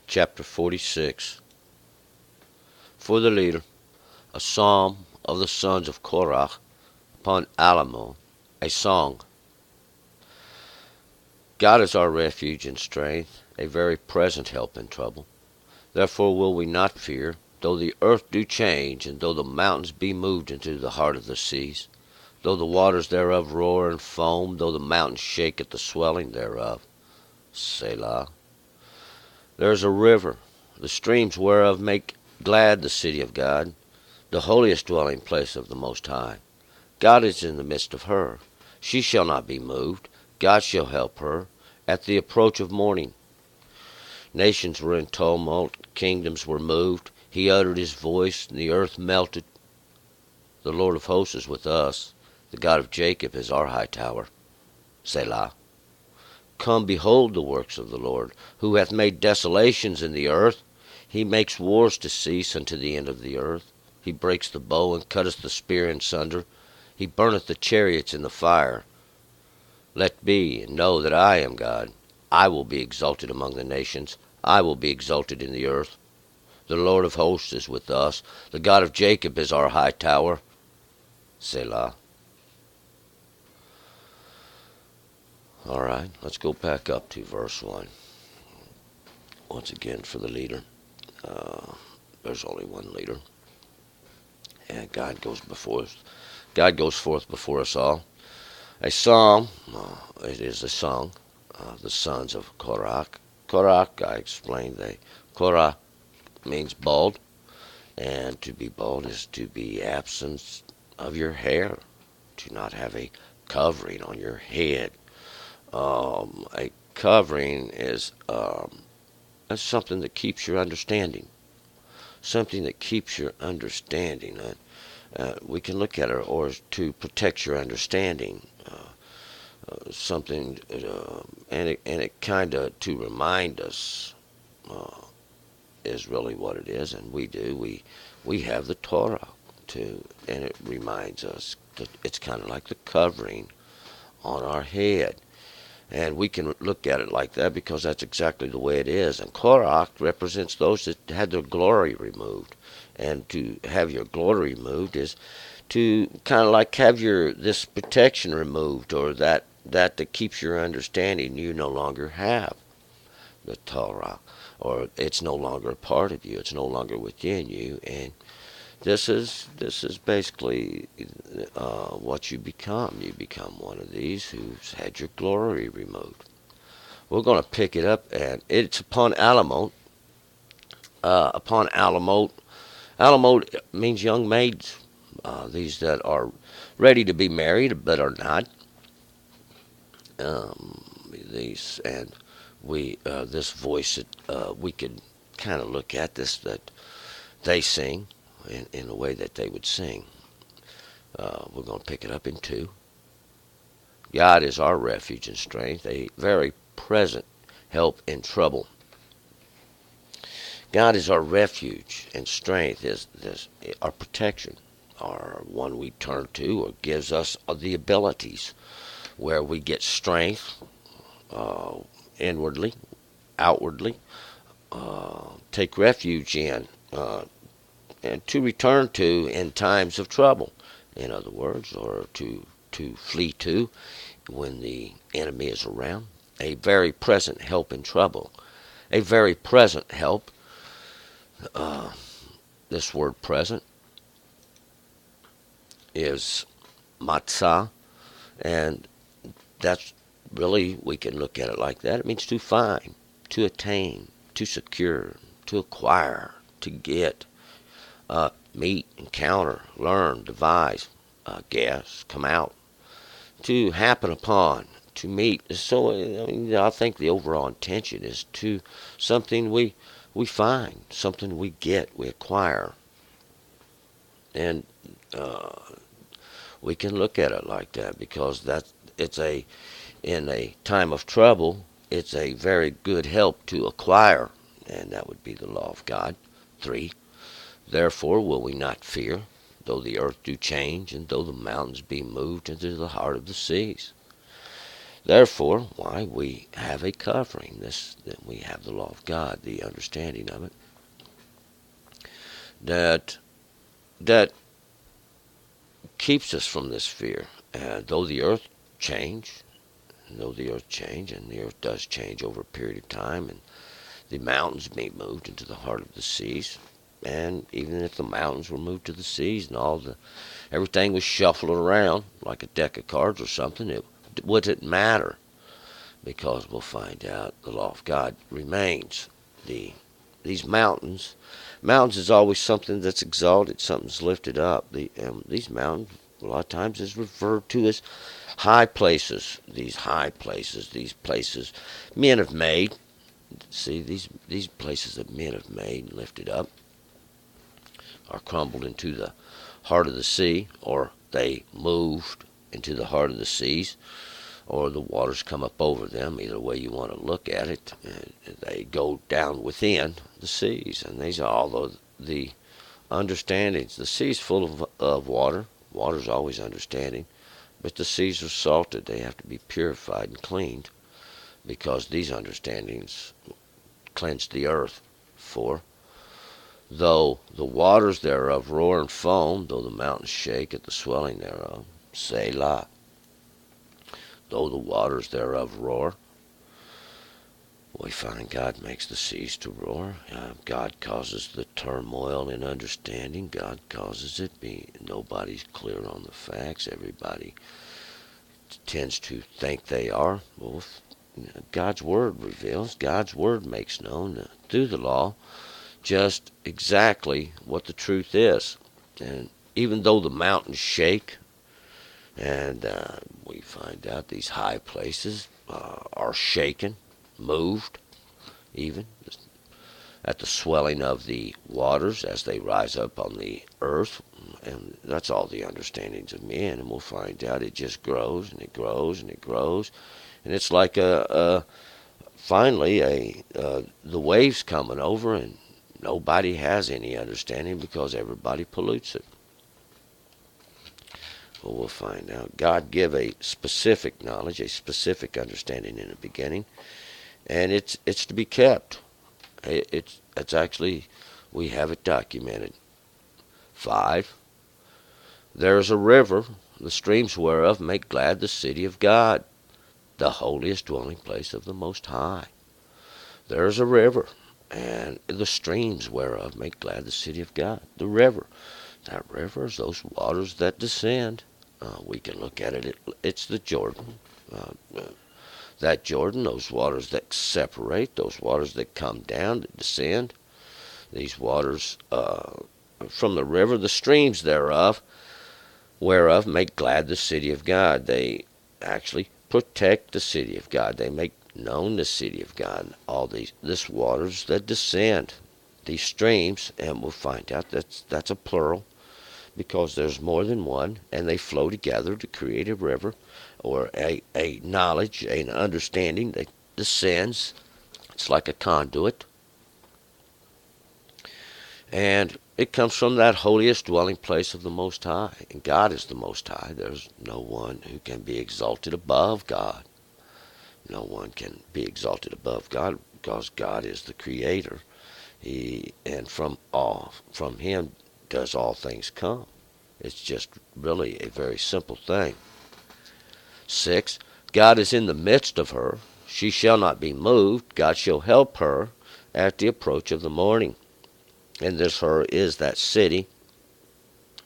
chapter 46. For the leader, a psalm of the sons of Korah upon Alamon, a song. God is our refuge and strength, a very present help in trouble. Therefore will we not fear, though the earth do change, and though the mountains be moved into the heart of the seas, though the waters thereof roar and foam, though the mountains shake at the swelling thereof. Selah. There is a river, the streams whereof make glad the city of God, the holiest dwelling place of the Most High. God is in the midst of her. She shall not be moved. God shall help her at the approach of morning. Nations were in tumult, kingdoms were moved. He uttered his voice, and the earth melted. The Lord of hosts is with us. The God of Jacob is our high tower. Selah. Come, behold the works of the Lord, who hath made desolations in the earth. He makes wars to cease unto the end of the earth. He breaks the bow, and cutteth the spear in sunder. He burneth the chariots in the fire. Let be, and know that I am God. I will be exalted among the nations. I will be exalted in the earth. The Lord of hosts is with us. The God of Jacob is our high tower. Selah. All right, let's go back up to verse 1. Once again for the leader. There's only one leader. And God goes before us. God goes forth before us all. A psalm, it is a song, the sons of Korah. Korah, I explained, Korah means bald, and to be bald is to be absent of your hair, to not have a covering on your head. A covering is that's something that keeps your understanding. Something that keeps your understanding. We can look at it, or to protect your understanding. Something, and it kind of to remind us is really what it is, and we do. We have the Torah and it reminds us that it's kind of like the covering on our head. And we can look at it like that because that's exactly the way it is. And Korah represents those that had their glory removed. And to have your glory removed is to kind of like have this protection removed, or that keeps your understanding. You no longer have the Torah, or it's no longer a part of you. It's no longer within you. And this is basically what you become. You become one of these who's had your glory removed. We're going to pick it up, and it's upon Alamot. Upon Alamot. Alamot means young maids. These that are ready to be married but are not. These and we this voice that we could kind of look at this, that they sing in the way that they would sing. We're going to pick it up in 2. God is our refuge and strength, a very present help in trouble. God is our refuge and strength, is our protection, our one we turn to, or gives us the abilities where we get strength inwardly, outwardly, take refuge in, and to return to in times of trouble, in other words, or to flee to when the enemy is around. A very present help in trouble. A very present help. This word present is matzah, and that's really, we can look at it like that. It means to find, to attain, to secure, to acquire, to get, meet, encounter, learn, devise, guess, come out, to happen upon, to meet. So I think the overall intention is to something we find, something we get, we acquire, and we can look at it like that because in a time of trouble, it's a very good help to acquire, and that would be the law of God. 3. Therefore will we not fear, though the earth do change, and though the mountains be moved into the heart of the seas. Therefore, why we have a covering. That we have the law of God, the understanding of it. That that keeps us from this fear. Though the earth change, though the earth change, and the earth does change over a period of time, and the mountains be moved into the heart of the seas, and even if the mountains were moved to the seas and everything was shuffled around like a deck of cards or something, it wouldn't matter, because we'll find out the law of God remains. These mountains is always something that's exalted, something's lifted up. These mountains a lot of times is referred to as high places. These high places, these places men have made. See, these places that men have made and lifted up are crumbled into the heart of the sea, or they moved into the heart of the seas, or the waters come up over them. Either way you want to look at it, they go down within the seas, and these are all the understandings. The sea's full of water. Water's always understanding, but the seas are salted. They have to be purified and cleaned, because these understandings cleanse the earth. For though the waters thereof roar and foam, though the mountains shake at the swelling thereof, Selah. Though the waters thereof roar, we find God makes the seas to roar. God causes the turmoil in understanding. God causes it. Nobody's clear on the facts. Everybody tends to think they are. Well, God's Word reveals. God's Word makes known through the law just exactly what the truth is. And even though the mountains shake, and we find out these high places are shaken, moved, even at the swelling of the waters as they rise up on the earth. And that's all the understandings of men. And we'll find out it just grows and it grows and it grows. And it's like finally the waves coming over, and nobody has any understanding because everybody pollutes it. Well, we'll find out. God give a specific knowledge, a specific understanding in the beginning, and it's to be kept. It's actually, we have it documented. 5. There is a river, the streams whereof make glad the city of God, the holiest dwelling place of the Most High. There is a river, and the streams whereof make glad the city of God. The river. That river is those waters that descend. We can look at it. It's the Jordan. That Jordan, those waters that separate, those waters that come down, that descend. These waters from the river, the streams thereof, whereof make glad the city of God. They actually protect the city of God. They make known the city of God. All this waters that descend, these streams, and we'll find out that's a plural, because there's more than one, and they flow together to create a river, or a knowledge, an understanding that descends. It's like a conduit. And it comes from that holiest dwelling place of the Most High. And God is the Most High. There's no one who can be exalted above God. No one can be exalted above God, because God is the Creator. And from Him does all things come. It's just really a very simple thing. 6. God is in the midst of her. She shall not be moved. God shall help her at the approach of the morning. And this her is that city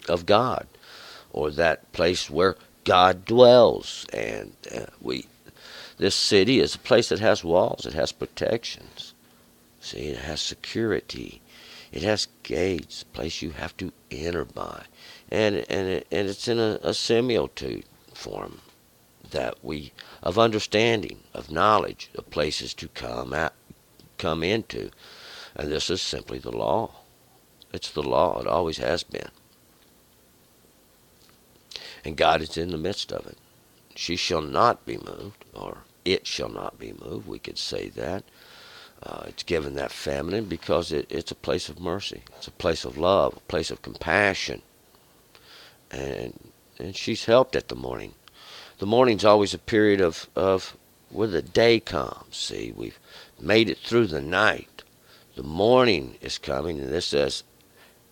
of God, or that place where God dwells. And this city is a place that has walls. It has protections. See, it has security. It has gates, a place you have to enter by. And it's in a semiotude form of understanding, of knowledge, of places to come into. And this is simply the law. It's the law. It always has been. And God is in the midst of it. She shall not be moved, or it shall not be moved. We could say that. It's given that feminine because it's a place of mercy. It's a place of love, a place of compassion. And she's helped at the morning. The morning's always a period of where the day comes. See, we've made it through the night. The morning is coming, and this says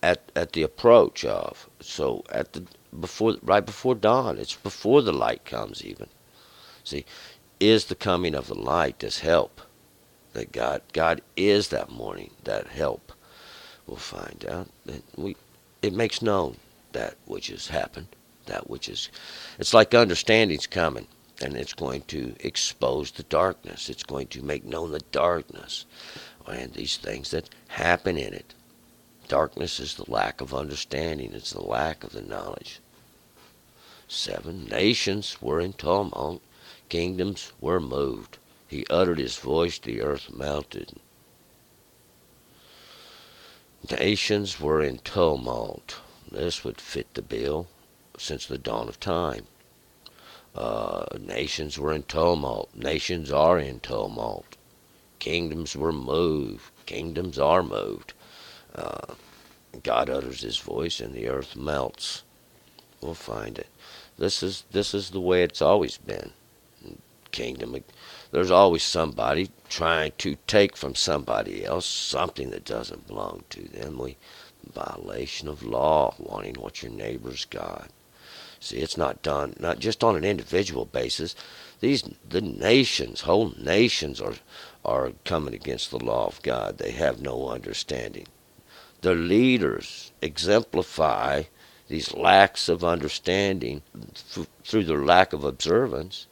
at the approach of. So at the before right before dawn. It's before the light comes even. See, is the coming of the light this help that God is that morning, that help. We'll find out that it makes known that which has happened, that which is, it's like understanding's coming, and it's going to expose the darkness. It's going to make known the darkness and these things that happen in it. Darkness is the lack of understanding. It's the lack of the knowledge. 7 nations were in tumult. Kingdoms were moved. He uttered his voice, the earth melted. Nations were in tumult. This would fit the bill since the dawn of time. Nations were in tumult. Nations are in tumult. Kingdoms were moved. Kingdoms are moved. God utters his voice and the earth melts. We'll find it. This is the way it's always been. Kingdom. There's always somebody trying to take from somebody else something that doesn't belong to them. Violation of law, wanting what your neighbor's got. See, it's not done not just on an individual basis. The nations, whole nations are coming against the law of God. They have no understanding. Their leaders exemplify these lacks of understanding through their lack of observance.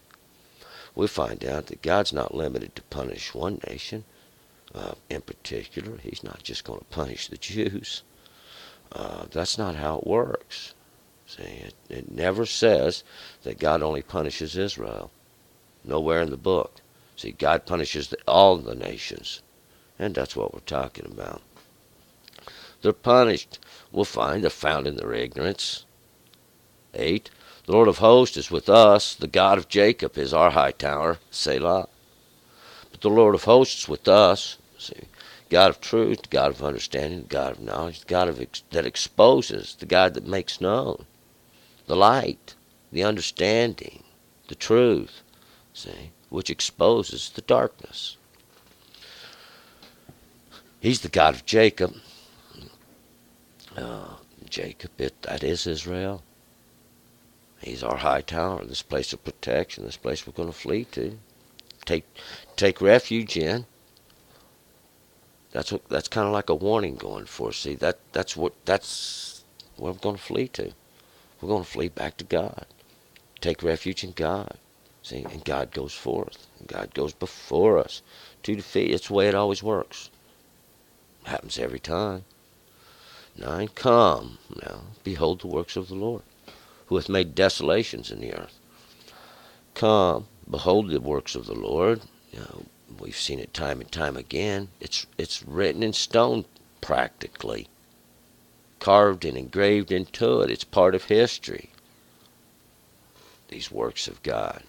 We find out that God's not limited to punish one nation in particular. He's not just going to punish the Jews. That's not how it works. See, it never says that God only punishes Israel. Nowhere in the book. See, God punishes all the nations. And that's what we're talking about. They're punished. We'll find they're found in their ignorance. 8. The Lord of hosts is with us. The God of Jacob is our high tower. Selah. But the Lord of hosts is with us. See, God of truth, God of understanding, God of knowledge, God that exposes, the God that makes known, the light, the understanding, the truth, see, which exposes the darkness. He's the God of Jacob. Jacob, that is Israel. He's our high tower, this place of protection, this place we're going to flee to, take refuge in. That's kind of like a warning going for us. See, that's where we're going to flee to. We're going to flee back to God. Take refuge in God. See, and God goes forth. And God goes before us to defeat. It's the way it always works. It happens every time. 9. Come now, behold the works of the Lord, who hath made desolations in the earth. Come, behold the works of the Lord. We've seen it time and time again. It's written in stone practically, carved and engraved into it. It's part of history. These works of God.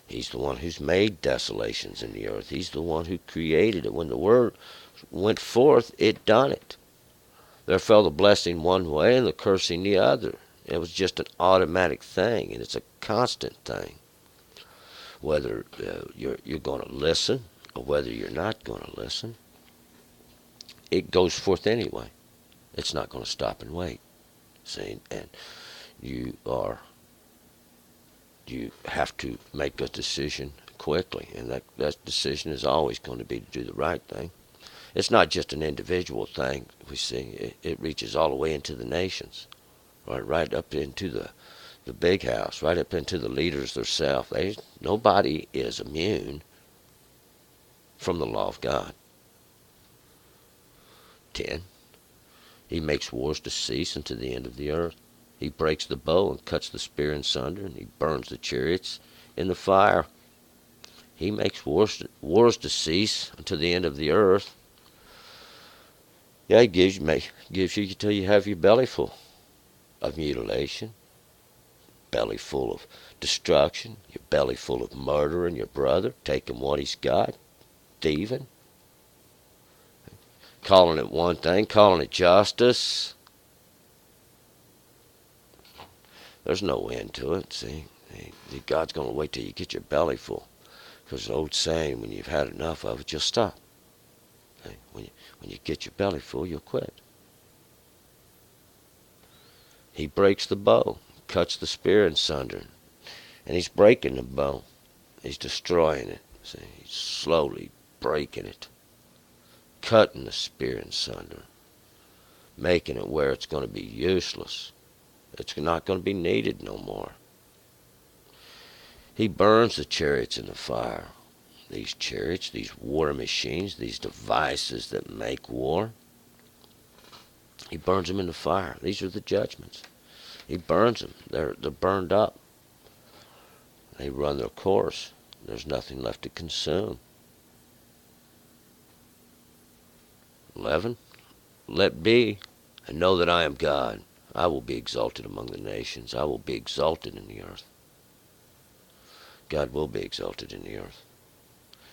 He's the one who's made desolations in the earth. He's the one who created it. When the word went forth, it done it. There fell the blessing one way and the cursing the other. It was just an automatic thing, and it's a constant thing. Whether you're going to listen or whether you're not going to listen, it goes forth anyway. It's not going to stop and wait. See, and you have to make a decision quickly, and that decision is always going to be to do the right thing. It's not just an individual thing. We see it reaches all the way into the nations, right up into the big house, right up into the leaders themselves. Nobody is immune from the law of God. 10. He makes wars to cease unto the end of the earth. He breaks the bow and cuts the spear in sunder, and he burns the chariots in the fire. He makes wars to cease unto the end of the earth. Yeah, he gives you till you have your belly full of mutilation, belly full of destruction, your belly full of murdering your brother, taking what he's got, thieving, calling it one thing, calling it justice. There's no end to it, see. God's going to wait till you get your belly full. Because the old saying, when you've had enough of it, you'll stop. When you get your belly full, you'll quit. He breaks the bow, cuts the spear in sunder, and he's breaking the bow. He's destroying it. See, he's slowly breaking it, cutting the spear in sunder, making it where it's going to be useless. It's not going to be needed no more. He burns the chariots in the fire. These chariots, these war machines, these devices that make war, he burns them in the fire. These are the judgments. He burns them. They're burned up. They run their course. There's nothing left to consume. 11. Let be, and know that I am God. I will be exalted among the nations. I will be exalted in the earth. God will be exalted in the earth.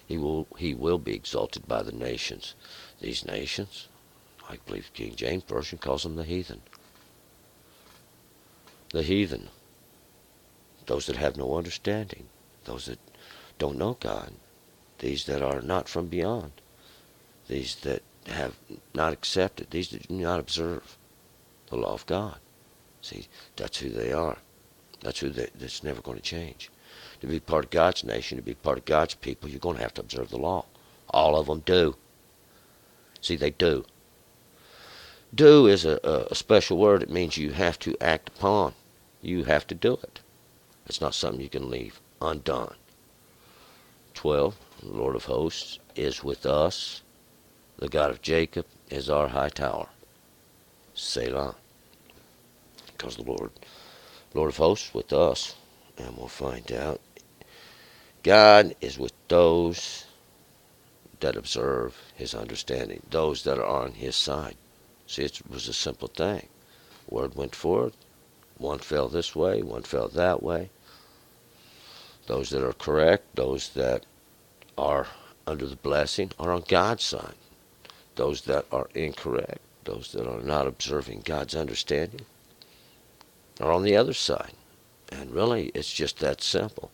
He will be exalted by the nations. These nations, I believe King James Version calls them the heathen. The heathen. Those that have no understanding. Those that don't know God. These that are not from beyond. These that have not accepted. These that do not observe the law of God. See, that's who they are. That's never going to change. To be part of God's nation, to be part of God's people, you're going to have to observe the law. All of them do. See, they do. Do is a special word. It means you have to act upon. You have to do it. It's not something you can leave undone. 12. The Lord of hosts is with us. The God of Jacob is our high tower. Selah. Because the Lord of hosts with us. And we'll find out. God is with those that observe his understanding, those that are on his side. See, it was a simple thing. Word went forth. One fell this way, one fell that way. Those that are correct, those that are under the blessing, are on God's side. Those that are incorrect, those that are not observing God's understanding, are on the other side. And really, it's just that simple.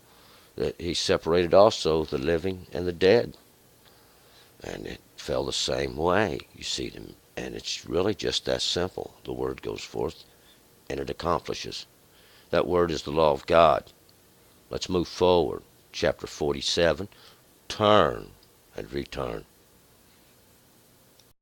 That he separated also the living and the dead. And it fell the same way, you see them. And it's really just that simple. The word goes forth and it accomplishes. That word is the law of God. Let's move forward. Chapter 47. Turn and return.